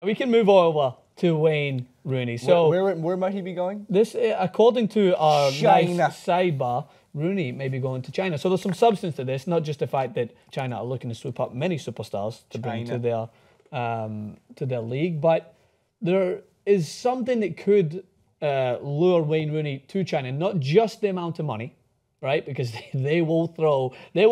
We can move over to Wayne Rooney. So where might he be going? This, according to our China. nice sidebar, Rooney may be going to China. So there's some substance to this, not just the fact that China are looking to swoop up many superstars to bring to their league, but there is something that could lure Wayne Rooney to China. Not just the amount of money, right? Because they will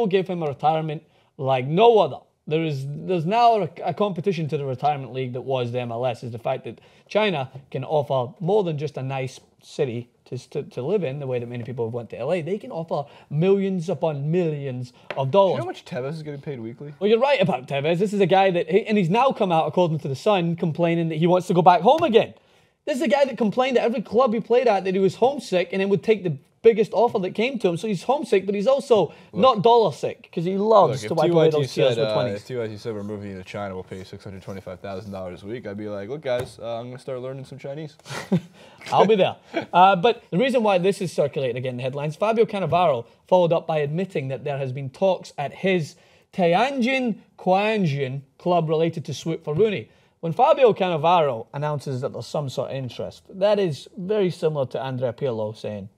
give him a retirement like no other. There's now a competition to the retirement league that was the MLS, is the fact that China can offer more than just a nice city to live in, the way that many people have went to LA. They can offer millions upon millions of dollars. You know how much Tevez is getting paid weekly? Well, you're right about Tevez. This is a guy and he's now come out, according to The Sun, complaining that he wants to go back home again. This is a guy that complained at every club he played at that he was homesick and then would take the biggest offer that came to him. So he's homesick, but he's also not dollar sick, because he loves to wipe away those tears with 20s. If TYT said we're moving you to China, we'll pay you $625,000 a week, I'd be like, look guys, I'm going to start learning some Chinese. I'll be there. But the reason why this is circulating again in the headlines, Fabio Cannavaro followed up by admitting that there has been talks at his Tianjin Quanjian club related to swoop for Rooney. When Fabio Cannavaro announces that there's some sort of interest, that is very similar to Andrea Pirlo saying,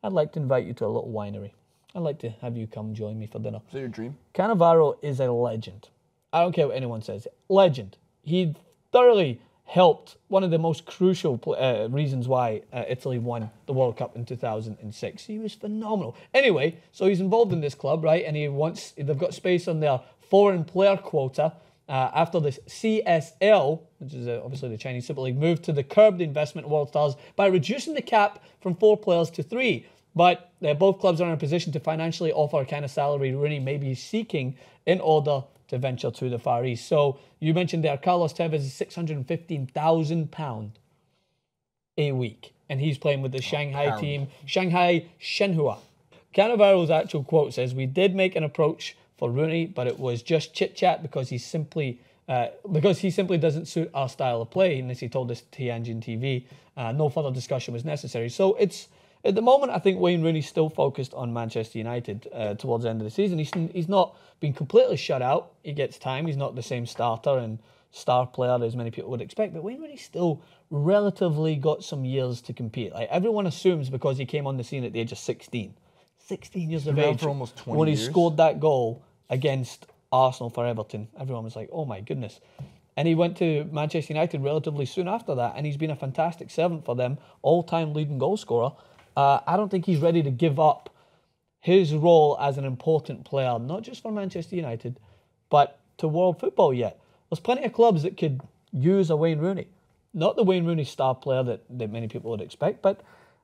I'd like to invite you to a little winery. I'd like to have you come join me for dinner. Is that your dream? Cannavaro is a legend. I don't care what anyone says. Legend. He thoroughly helped one of the most crucial reasons why Italy won the World Cup in 2006. He was phenomenal. Anyway, so he's involved in this club, right? And they've got space on their foreign player quota after this CSL, which is obviously the Chinese Super League, moved to the curbed investment of World Stars by reducing the cap from 4 players to 3. But both clubs are in a position to financially offer a kind of salary Rooney may be seeking in order to venture to the Far East. So you mentioned there, Carlos Tevez is £615,000 a week. And he's playing with the Shanghai team, Shanghai Shenhua. Cannavaro's actual quote says, "We did make an approach for Rooney, but it was just chit-chat because he simply doesn't suit our style of play." And as he told us Tianjin TV, no further discussion was necessary. So it's, at the moment, I think Wayne Rooney's still focused on Manchester United towards the end of the season. He's not been completely shut out. He gets time. He's not the same starter and star player as many people would expect. But Wayne Rooney's still relatively got some years to compete. Like everyone assumes because he came on the scene at the age of 16 years of age, for almost 20 when he years. scored that goal against Arsenal for Everton. Everyone was like, oh my goodness. And he went to Manchester United relatively soon after that, and he's been a fantastic servant for them, all-time leading goal scorer. I don't think he's ready to give up his role as an important player, not just for Manchester United, but to world football yet. There's plenty of clubs that could use a Wayne Rooney. Not the Wayne Rooney star player that many people would expect, but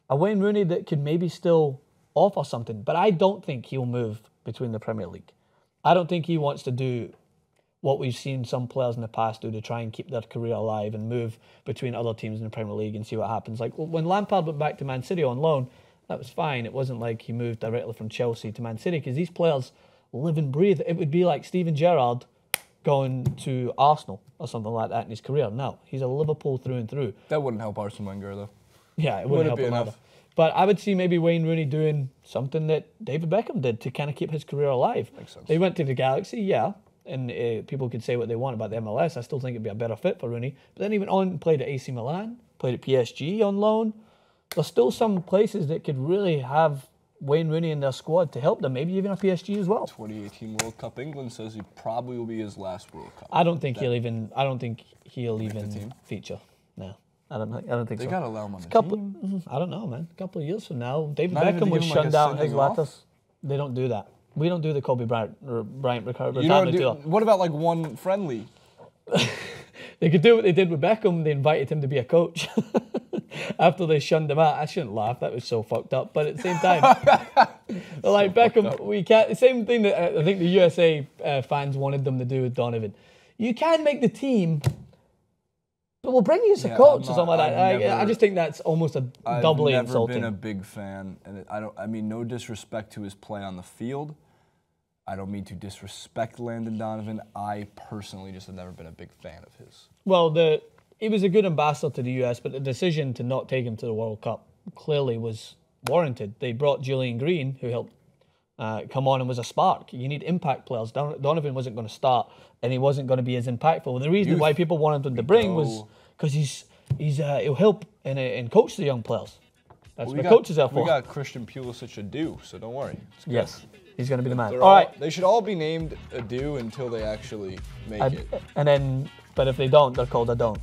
a Wayne Rooney that could maybe still offer something. But I don't think he'll move between the Premier League. I don't think he wants to do what we've seen some players in the past do to try and keep their career alive and move between other teams in the Premier League and see what happens. Like when Lampard went back to Man City on loan, that was fine. It wasn't like he moved directly from Chelsea to Man City, because these players live and breathe. It would be like Steven Gerrard going to Arsenal or something like that in his career. No, he's a Liverpool through and through. That wouldn't help Arsene Wenger, though. Yeah, it wouldn't help him either. But I would see maybe Wayne Rooney doing something that David Beckham did to kind of keep his career alive. Makes sense. They went to the Galaxy, yeah, and people could say what they want about the MLS. I still think it'd be a better fit for Rooney. But then he went on and played at AC Milan, played at PSG on loan. There's still some places that could really have Wayne Rooney in their squad to help them, maybe even a PSG as well. 2018 World Cup. England says he probably will be his last World Cup. I don't think he'll even feature. No. I don't think so. They gotta allow him on the team. I don't know, man. A couple of years from now, David Not even Beckham to was give him, like, shunned a out his sending off? letters. They don't do that. We don't do the Kobe Bryant retirement tour. What about like one friendly? They could do what they did with Beckham. They invited him to be a coach after they shunned him out. I shouldn't laugh. That was so fucked up. But at the same time, like Beckham, we can't. Same thing that I think the USA fans wanted them to do with Donovan. You can make the team, but we'll bring you as a coach or something like that. I just think that's almost a doubly insulting. I've never been a big fan, and I mean, no disrespect to his play on the field. I don't mean to disrespect Landon Donovan. I personally just have never been a big fan of his. Well, he was a good ambassador to the US, but the decision to not take him to the World Cup clearly was warranted. They brought Julian Green, who helped come on and was a spark. You need impact players. Donovan wasn't going to start, and he wasn't going to be as impactful. The reason why people wanted him to bring was because he'll help and coach the young players. That's what coaches are for. We got Christian Pulisic Adu, so don't worry. Yes, he's going to be the man. All right. They should all be named Adu until they actually make it. And then, but if they don't, they're called a don't.